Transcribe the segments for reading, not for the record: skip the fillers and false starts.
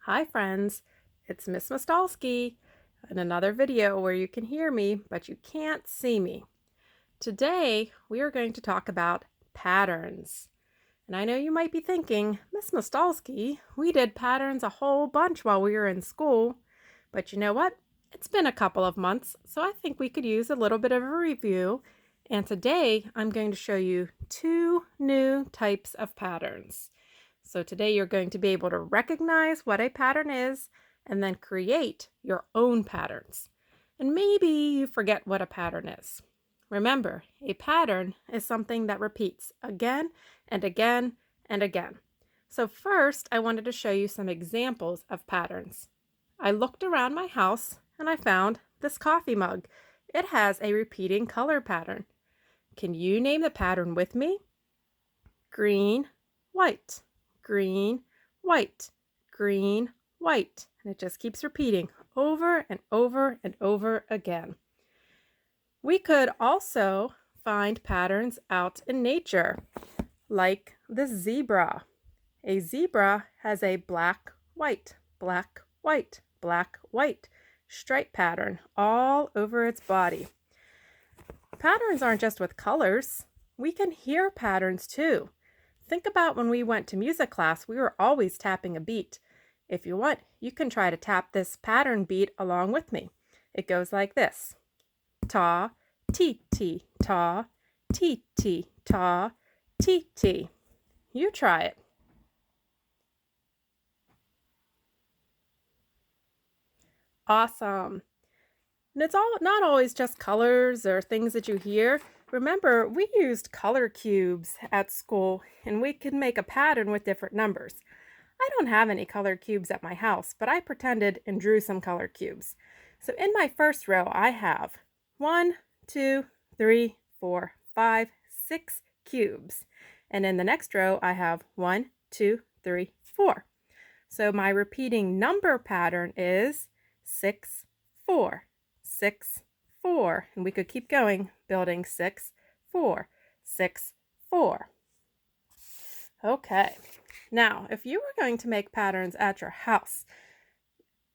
Hi friends, it's Miss Mastalski in another video where you can hear me, but you can't see me. Today, we are going to talk about patterns. And I know you might be thinking, Miss Mastalski, we did patterns a whole bunch while we were in school. But you know what? It's been a couple of months, so I think we could use a little bit of a review. And today, I'm going to show you two new types of patterns. So today you're going to be able to recognize what a pattern is and then create your own patterns. And maybe you forget what a pattern is. Remember, a pattern is something that repeats again and again and again. So first, I wanted to show you some examples of patterns. I looked around my house and I found this coffee mug. It has a repeating color pattern. Can you name the pattern with me? Green, white. Green, white, green, white. And it just keeps repeating over and over and over again. We could also find patterns out in nature, like the zebra. A zebra has a black, white, black, white, black, white stripe pattern all over its body. Patterns aren't just with colors. We can hear patterns too. Think about when we went to music class, we were always tapping a beat. If you want, you can try to tap this pattern beat along with me. It goes like this. Ta, ti, ti, ta, ti, ti, ta, ti, ti. You try it. Awesome. And it's not always just colors or things that you hear. Remember, we used color cubes at school, and we could make a pattern with different numbers. I don't have any color cubes at my house, but I pretended and drew some color cubes. So in my first row, I have 1, 2, 3, 4, 5, 6 cubes. And in the next row, I have 1, 2, 3, 4. So my repeating number pattern is 6, 4. 6, 4, and we could keep going, building 6, 4, 6, 4. Okay, now if you were going to make patterns at your house,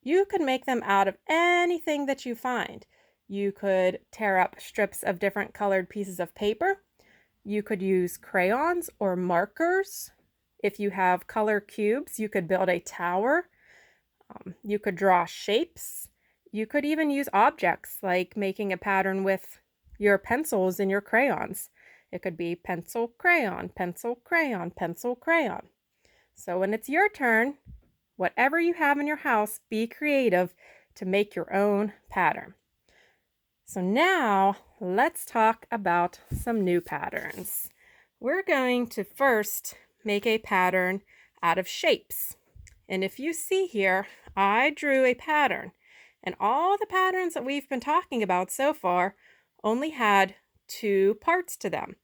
you could make them out of anything that you find. You could tear up strips of different colored pieces of paper. You could use crayons or markers. If you have color cubes, you could build a tower. You could draw shapes. You could even use objects, like making a pattern with your pencils and your crayons. It could be pencil, crayon, pencil, crayon, pencil, crayon. So when it's your turn, whatever you have in your house, be creative to make your own pattern. So now let's talk about some new patterns. We're going to first make a pattern out of shapes. And if you see here, I drew a pattern. And all the patterns that we've been talking about so far only had 2 parts to them.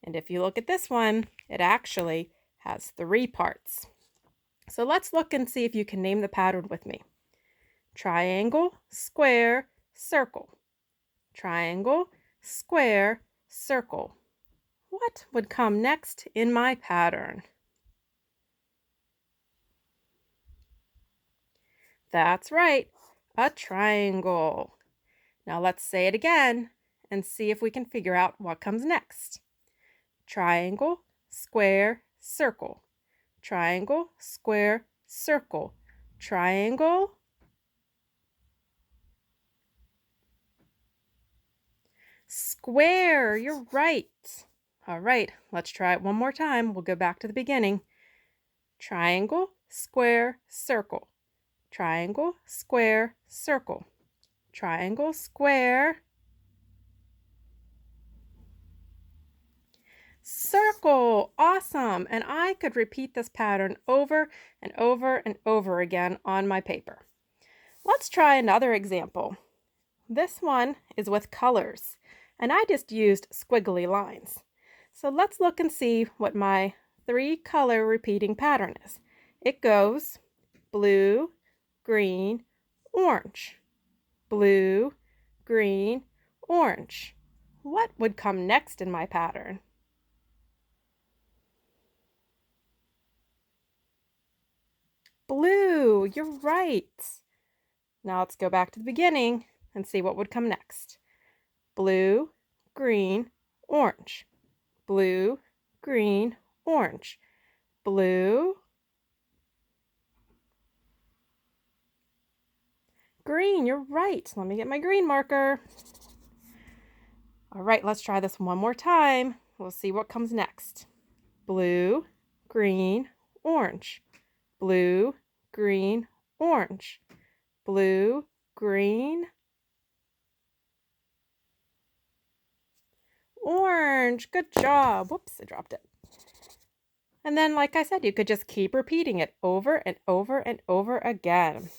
And if you look at this one, it actually has 3 parts. So let's look and see if you can name the pattern with me. Triangle, square, circle. Triangle, square, circle. What would come next in my pattern? That's right. A triangle. Now let's say it again and see if we can figure out what comes next. Triangle, square, circle. Triangle, square, circle. Triangle. Square, you're right. All right, let's try it one more time. We'll go back to the beginning. Triangle, square, circle. Triangle, square, circle. Triangle, square, circle. Awesome. And I could repeat this pattern over and over and over again on my paper. Let's try another example. This one is with colors, and I just used squiggly lines. So let's look and see what my 3-color repeating pattern is. It goes blue, green, orange. Blue, green, orange. What would come next in my pattern? Blue. blue. You're right. Now let's go back to the beginning and see what would come next. Blue, green, orange. Blue, green, orange. Blue, green. You're right. Let me get my green marker. All right, let's try this one more time. We'll see what comes next. Blue, green, orange. Blue, green, orange. Blue, green, orange. Good job. Whoops, I dropped it. And then, like I said, you could just keep repeating it over and over and over again.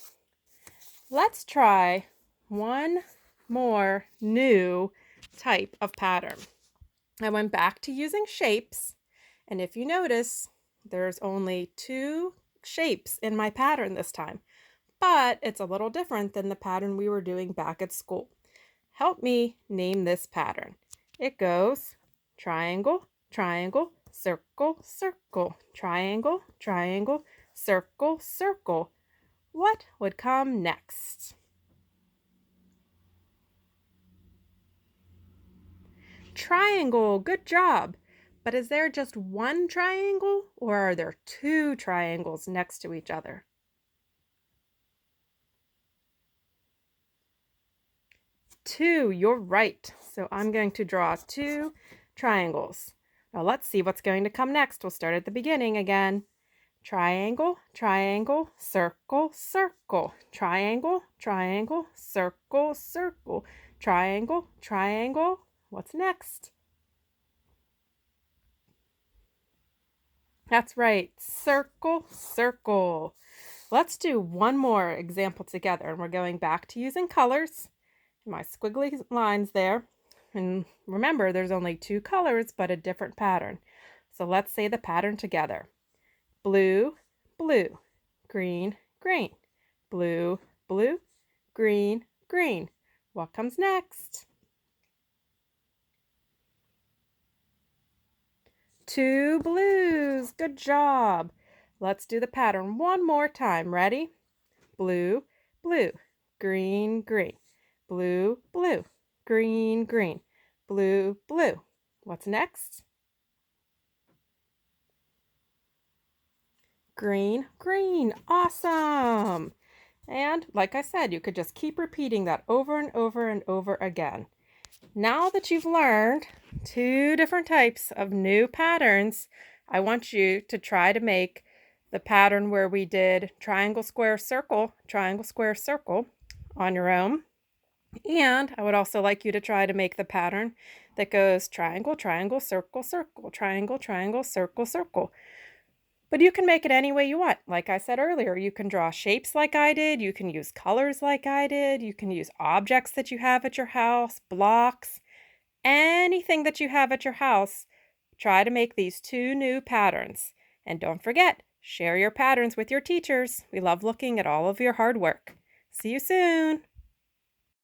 Let's try one more new type of pattern. I went back to using shapes, and if you notice, there's only 2 shapes in my pattern this time, but it's a little different than the pattern we were doing back at school. Help me name this pattern. It goes triangle, triangle, circle, circle, triangle, triangle, circle, circle. What would come next? Triangle, good job. But is there just one triangle, or are there 2 triangles next to each other? 2, you're right. So I'm going to draw 2 triangles. Now let's see what's going to come next. We'll start at the beginning again. Triangle, triangle, circle, circle. Triangle, triangle, circle, circle. Triangle, triangle. What's next? That's right. Circle, circle. Let's do one more example together, and we're going back to using colors. My squiggly lines there. And remember, there's only 2 colors, but a different pattern. So let's say the pattern together. Blue, blue, green, green. Blue, blue, green, green. What comes next? 2 blues. Good job. Let's do the pattern one more time. Ready? Blue, blue, green, green. Blue, blue, green, green. Blue, blue. What's next? Green, green. Awesome. And like I said, you could just keep repeating that over and over and over again. Now that you've learned 2 different types of new patterns, I want you to try to make the pattern where we did triangle, square, circle on your own. And I would also like you to try to make the pattern that goes triangle, triangle, circle, circle, triangle, triangle, circle, circle. But you can make it any way you want. Like I said earlier, you can draw shapes like I did. You can use colors like I did. You can use objects that you have at your house, blocks, anything that you have at your house. Try to make these 2 new patterns. And don't forget, share your patterns with your teachers. We love looking at all of your hard work. See you soon.